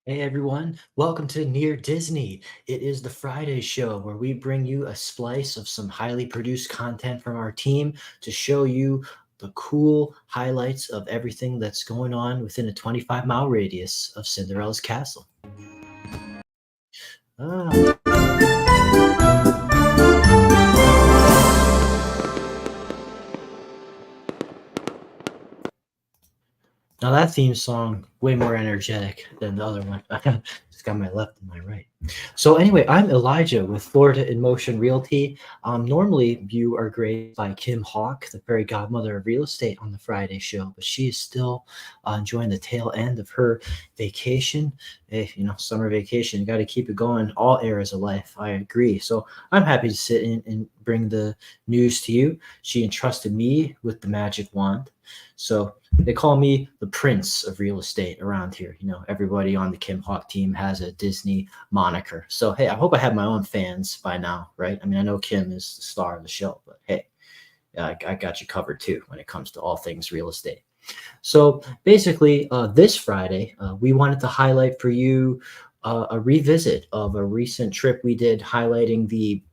Hey everyone, welcome to Near Disney. It is the Friday show where we bring you a slice of some highly produced content from our team to show you the cool highlights of everything that's going on within a 25-mile radius of Cinderella's castle. Ah. Now that theme song way more energetic than the other one. Just got my left and my right. So anyway, I'm Elijah with Florida in Motion Realty. Normally you are graced by Kim Hawk, the fairy godmother of real estate on the Friday show, but she is still enjoying the tail end of her vacation. Hey, summer vacation, you got to keep it going all areas of life. I agree. So I'm happy to sit in and bring the news to you. She entrusted me with the magic wand. So they call me the prince of real estate around here. Everybody on the Kim Hawk team has a Disney moniker. So, hey, I hope I have my own fans by now, right? I mean, I know Kim is the star of the show, but hey, I got you covered too when it comes to all things real estate. So basically, this Friday, we wanted to highlight for you a revisit of a recent trip we did highlighting the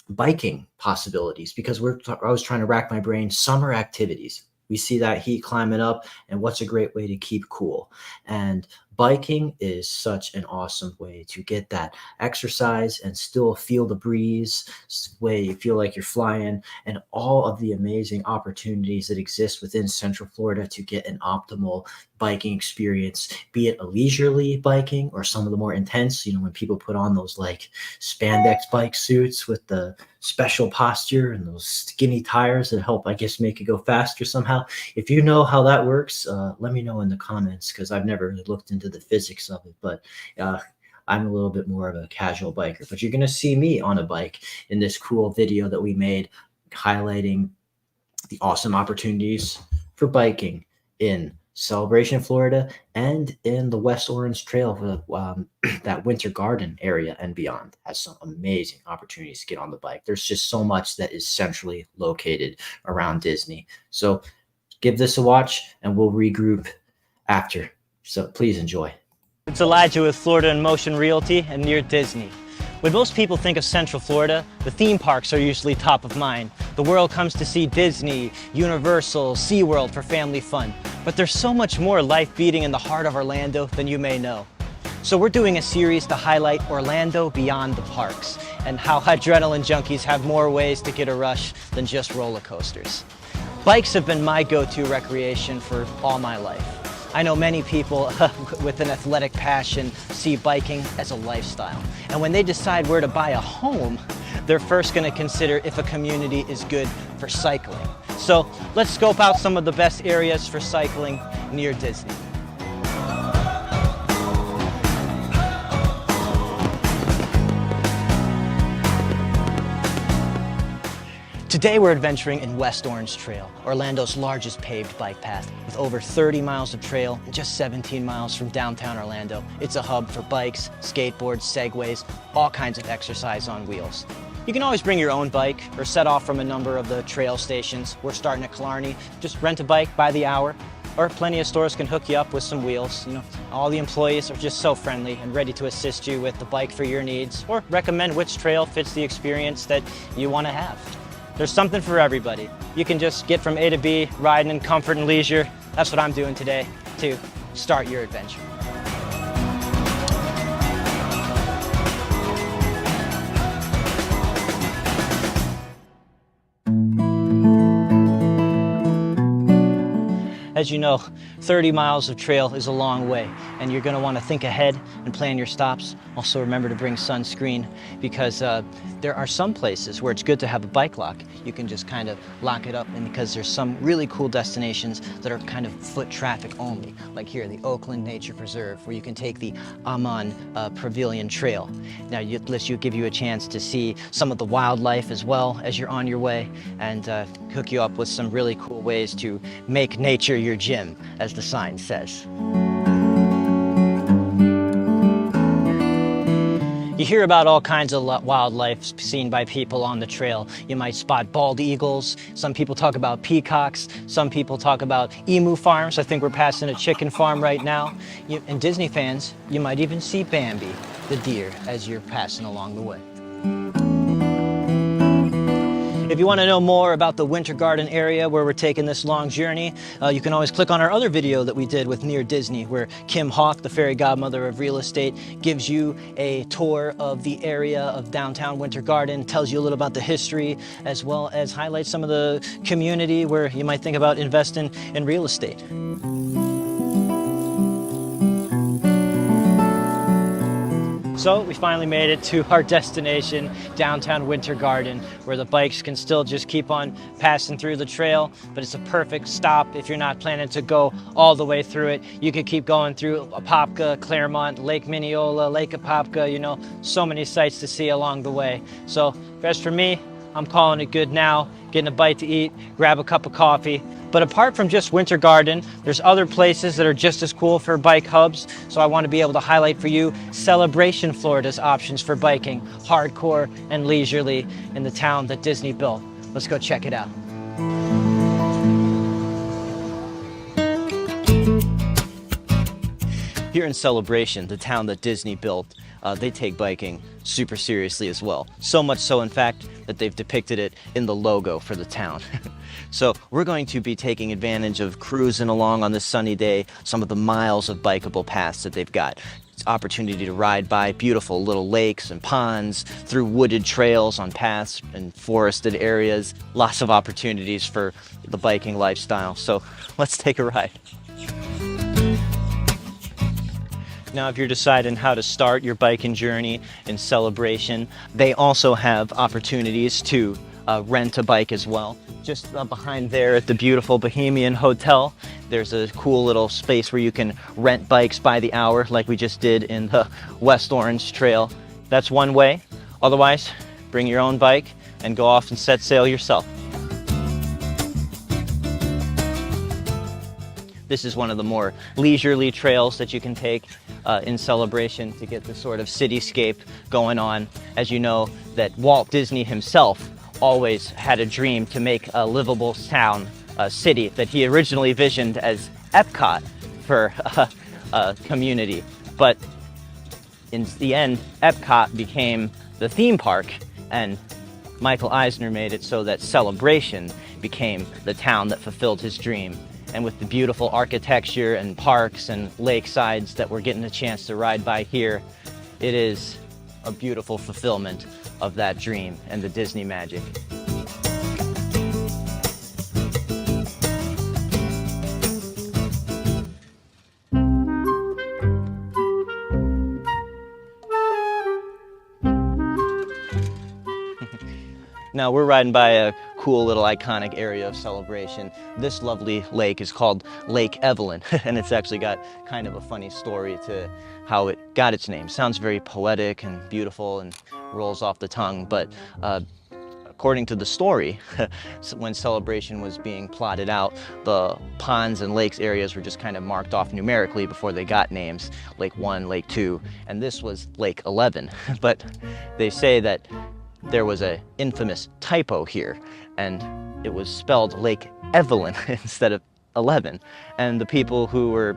biking possibilities because I was trying to rack my brain summer activities. We see that heat climbing up, and what's a great way to keep cool? And biking is such an awesome way to get that exercise and still feel the breeze, way you feel like you're flying, and all of the amazing opportunities that exist within Central Florida to get an optimal biking experience, be it a leisurely biking or some of the more intense, when people put on those like spandex bike suits with the special posture and those skinny tires that help, I guess, make it go faster somehow. If you know how that works, let me know in the comments because I've never really looked into the physics of it. But I'm a little bit more of a casual biker. But you're going to see me on a bike in this cool video that we made highlighting the awesome opportunities for biking in Celebration, Florida, and in the West Orange Trail for that Winter Garden area and beyond. Has some amazing opportunities to get on the bike. There's just so much that is centrally located around Disney. So give this a watch, and we'll regroup after. So please enjoy. It's Elijah with Florida in Motion Realty and Near Disney. When most people think of Central Florida, the theme parks are usually top of mind. The world comes to see Disney, Universal, SeaWorld for family fun. But there's so much more life beating in the heart of Orlando than you may know. So we're doing a series to highlight Orlando beyond the parks and how adrenaline junkies have more ways to get a rush than just roller coasters. Bikes have been my go-to recreation for all my life. I know many people with an athletic passion see biking as a lifestyle. And when they decide where to buy a home, they're first going to consider if a community is good for cycling. So let's scope out some of the best areas for cycling near Disney. Today we're adventuring in West Orange Trail, Orlando's largest paved bike path. With over 30 miles of trail and just 17 miles from downtown Orlando, it's a hub for bikes, skateboards, segways, all kinds of exercise on wheels. You can always bring your own bike or set off from a number of the trail stations. We're starting at Killarney. Just rent a bike by the hour, or plenty of stores can hook you up with some wheels. All the employees are just so friendly and ready to assist you with the bike for your needs or recommend which trail fits the experience that you want to have. There's something for everybody. You can just get from A to B, riding in comfort and leisure. That's what I'm doing today to start your adventure. As you know, 30 miles of trail is a long way, and you're going to want to think ahead and plan your stops. Also remember to bring sunscreen because there are some places where it's good to have a bike lock. You can just kind of lock it up, and because there's some really cool destinations that are kind of foot traffic only, like here, the Oakland Nature Preserve, where you can take the Aman Pavilion Trail. Now, this will give you a chance to see some of the wildlife as well as you're on your way, and hook you up with some really cool ways to make nature your gym, as the sign You hear about all kinds of wildlife seen by people on the trail. You might spot bald eagles. Some people talk about peacocks. Some people talk about emu farms. I think we're passing a chicken farm right now. And Disney fans, you might even see Bambi, the deer, as you're passing along the way. If you want to know more about the Winter Garden area where we're taking this long journey, you can always click on our other video that we did with Near Disney, where Kim Hawk, the fairy godmother of real estate, gives you a tour of the area of downtown Winter Garden, tells you a little about the history, as well as highlights some of the community where you might think about investing in real estate. So we finally made it to our destination, downtown Winter Garden, where the bikes can still just keep on passing through the trail, but it's a perfect stop if you're not planning to go all the way through it. You could keep going through Apopka, Claremont, Lake Minneola, Lake Apopka, you know, so many sights to see along the way. So as for me, I'm calling it good now, getting a bite to eat, grab a cup of coffee. But apart from just Winter Garden, there's other places that are just as cool for bike hubs. So I want to be able to highlight for you Celebration, Florida's options for biking, hardcore and leisurely in the town that Disney built. Let's go check it out. Here in Celebration, the town that Disney built, they take biking super seriously as well. So much so, in fact, that they've depicted it in the logo for the town. So we're going to be taking advantage of cruising along on this sunny day, some of the miles of bikeable paths that they've got. It's opportunity to ride by beautiful little lakes and ponds, through wooded trails on paths and forested areas. Lots of opportunities for the biking lifestyle. So let's take a ride. Now, if you're deciding how to start your biking journey in Celebration, they also have opportunities to rent a bike as well. Just behind there at the beautiful Bohemian Hotel, there's a cool little space where you can rent bikes by the hour, like we just did in the West Orange Trail. That's one way. Otherwise, bring your own bike and go off and set sail yourself. This is one of the more leisurely trails that you can take in Celebration to get the sort of cityscape going on. As you know, that Walt Disney himself always had a dream to make a livable town, a city that he originally visioned as Epcot for a community. But in the end, Epcot became the theme park, and Michael Eisner made it so that Celebration became the town that fulfilled his dream. And with the beautiful architecture and parks and lakesides that we're getting a chance to ride by here, it is a beautiful fulfillment of that dream and the Disney magic. Now we're riding by a cool little iconic area of Celebration. This lovely lake is called Lake Evelyn, and it's actually got kind of a funny story to how it got its name. Sounds very poetic and beautiful and rolls off the tongue, but according to the story, when Celebration was being plotted out, the ponds and lakes areas were just kind of marked off numerically before they got names, Lake 1, Lake 2, and this was Lake 11. But they say that there was an infamous typo here, and it was spelled Lake Evelyn instead of 11. And the people who were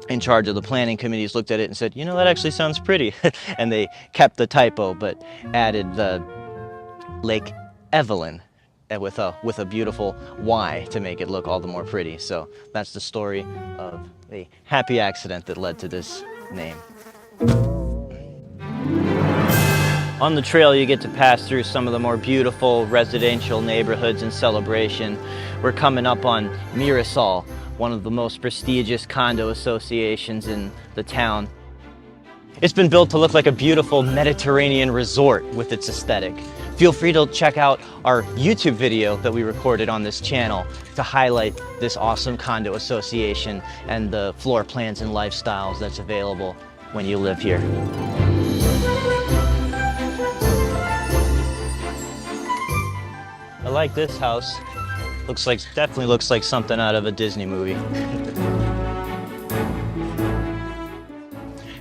in charge of the planning committees looked at it and said, you know, that actually sounds pretty. And they kept the typo, but added the Lake Evelyn with a beautiful Y to make it look all the more pretty. So that's the story of a happy accident that led to this name. On the trail, you get to pass through some of the more beautiful residential neighborhoods in Celebration. We're coming up on Mirasol, one of the most prestigious condo associations in the town. It's been built to look like a beautiful Mediterranean resort with its aesthetic. Feel free to check out our YouTube video that we recorded on this channel to highlight this awesome condo association and the floor plans and lifestyles that's available when you live here. I like this house. Definitely looks like something out of a Disney movie.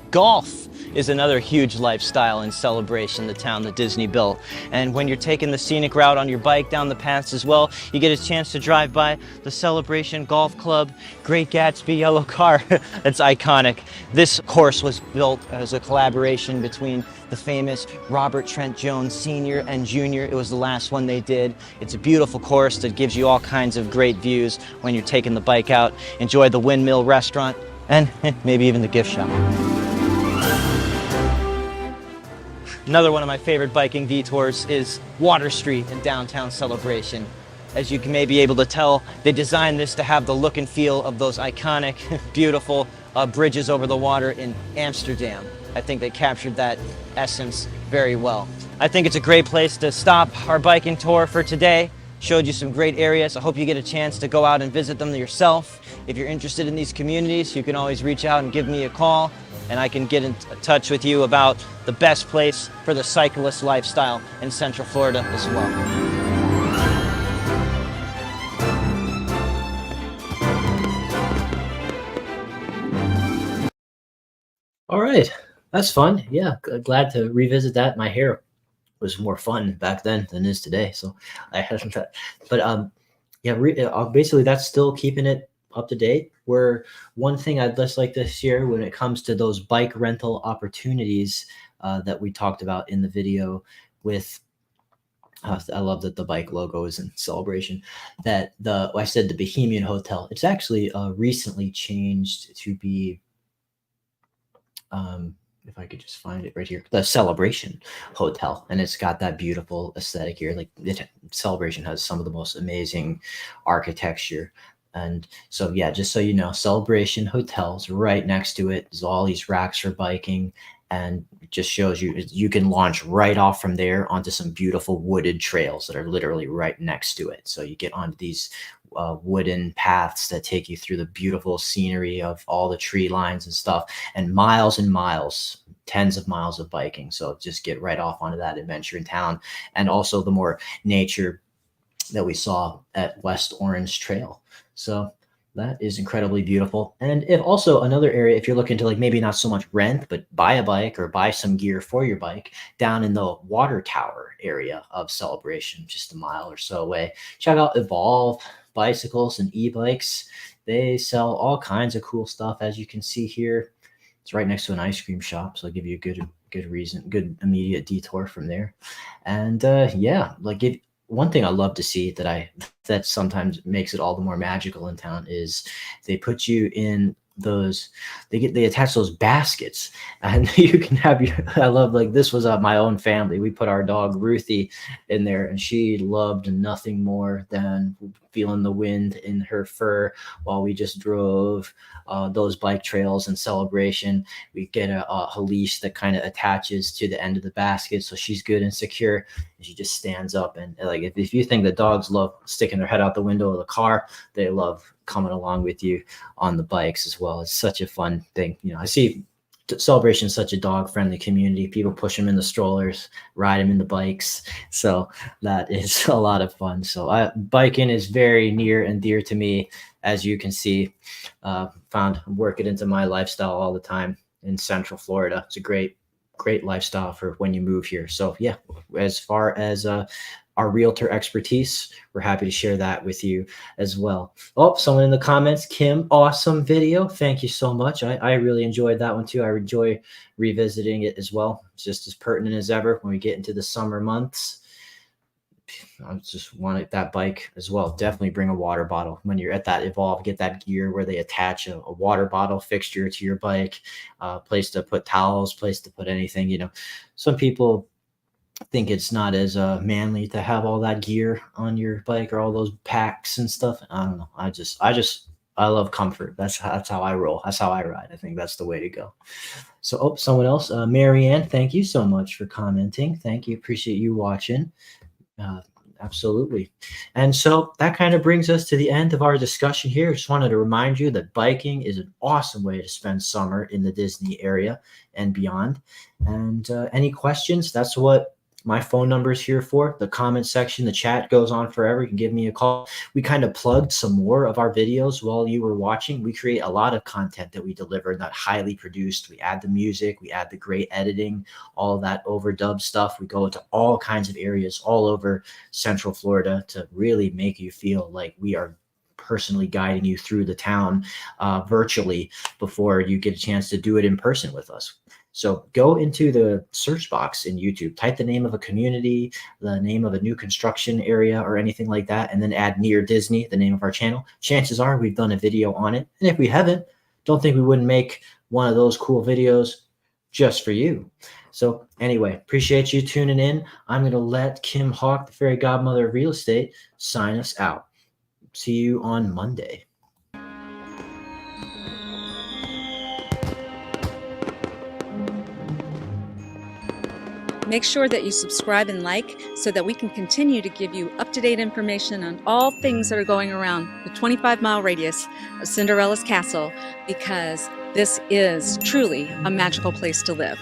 Golf is another huge lifestyle and celebration, the town that Disney built. And when you're taking the scenic route on your bike down the paths as well, you get a chance to drive by the Celebration Golf Club Great Gatsby yellow car. That's iconic. This course was built as a collaboration between the famous Robert Trent Jones Sr. and Jr. It was the last one they did. It's a beautiful course that gives you all kinds of great views when you're taking the bike out. Enjoy the Windmill Restaurant and maybe even the gift shop. Another one of my favorite biking detours is Water Street in downtown Celebration. As you may be able to tell, they designed this to have the look and feel of those iconic, beautiful bridges over the water in Amsterdam. I think they captured that essence very well. I think it's a great place to stop our biking tour for today. Showed you some great areas. I hope you get a chance to go out and visit them yourself. If you're interested in these communities, you can always reach out and give me a call, and I can get in touch with you about the best place for the cyclist lifestyle in Central Florida as well. All right, that's fun. Yeah, glad to revisit that. My hair was more fun back then than it is today, so I hadn't that. But yeah, basically that's still keeping it up to date. Where one thing I'd just like to share when it comes to those bike rental opportunities that we talked about in the video with. I love that the bike logo is in Celebration. That I said the Bohemian Hotel. It's actually recently changed to be. If I could just find it right here, the Celebration Hotel, and it's got that beautiful aesthetic here. Like Celebration has some of the most amazing architecture, and so yeah, just so you know, Celebration Hotel's right next to it. There's all these racks for biking, and it just shows you can launch right off from there onto some beautiful wooded trails that are literally right next to it. So you get onto these wooden paths that take you through the beautiful scenery of all the tree lines and stuff, and miles, tens of miles of biking. So just get right off onto that adventure in town, and also the more nature that we saw at West Orange Trail. So that is incredibly beautiful. And if also another area, if you're looking to like maybe not so much rent, but buy a bike or buy some gear for your bike, down in the water tower area of Celebration, just a mile or so away, check out Evolve Bicycles and e-bikes. They sell all kinds of cool stuff, as you can see here. It's right next to an ice cream shop, so I'll give you a good immediate detour from there. And yeah, like one thing I love to see that sometimes makes it all the more magical in town is they put you in those, they attach those baskets, and you can have I love, like, this was my own family. We put our dog Ruthie in there, and she loved nothing more than feeling the wind in her fur while we just drove those bike trails in Celebration. We get a leash that kind of attaches to the end of the basket, so she's good and secure, and she just stands up. And like, if you think that dogs love sticking their head out the window of the car, they love coming along with you on the bikes as well. It's such a fun thing. I see Celebration is such a dog friendly community. People push them in the strollers, ride them in the bikes. So that is a lot of fun. So biking is very near and dear to me, as you can see. Work it into my lifestyle all the time in Central Florida. It's a great lifestyle for when you move here. So yeah, as far as our realtor expertise, we're happy to share that with you as well. Oh, someone in the comments, Kim, awesome video. Thank you so much. I really enjoyed that one too. I enjoy revisiting it as well. It's just as pertinent as ever when we get into the summer months. I just wanted that bike as well. Definitely bring a water bottle when you're at that Evolve. Get that gear where they attach a water bottle fixture to your bike, place to put towels, place to put anything. Some people think it's not as manly to have all that gear on your bike or all those packs and stuff. I don't know. I love comfort. That's how I roll. That's how I ride. I think that's the way to go. So, someone else, Marianne, thank you so much for commenting. Thank you. Appreciate you watching. Absolutely. And so that kind of brings us to the end of our discussion here. I just wanted to remind you that biking is an awesome way to spend summer in the Disney area and beyond. And any questions? That's what my phone number is here for. The comment section, the chat goes on forever. You can give me a call. We kind of plugged some more of our videos while you were watching. We create a lot of content that we deliver, that highly produced. We add the music, we add the great editing, all that overdub stuff. We go into all kinds of areas all over Central Florida to really make you feel like we are personally guiding you through the town virtually before you get a chance to do it in person with us. So go into the search box in YouTube, type the name of a community, the name of a new construction area or anything like that, and then add Near Disney, the name of our channel. Chances are we've done a video on it. And if we haven't, don't think we wouldn't make one of those cool videos just for you. So anyway, appreciate you tuning in. I'm going to let Kim Hawk, the fairy godmother of real estate, sign us out. See you on Monday. Make sure that you subscribe and like so that we can continue to give you up-to-date information on all things that are going around the 25-mile radius of Cinderella's castle, because this is truly a magical place to live.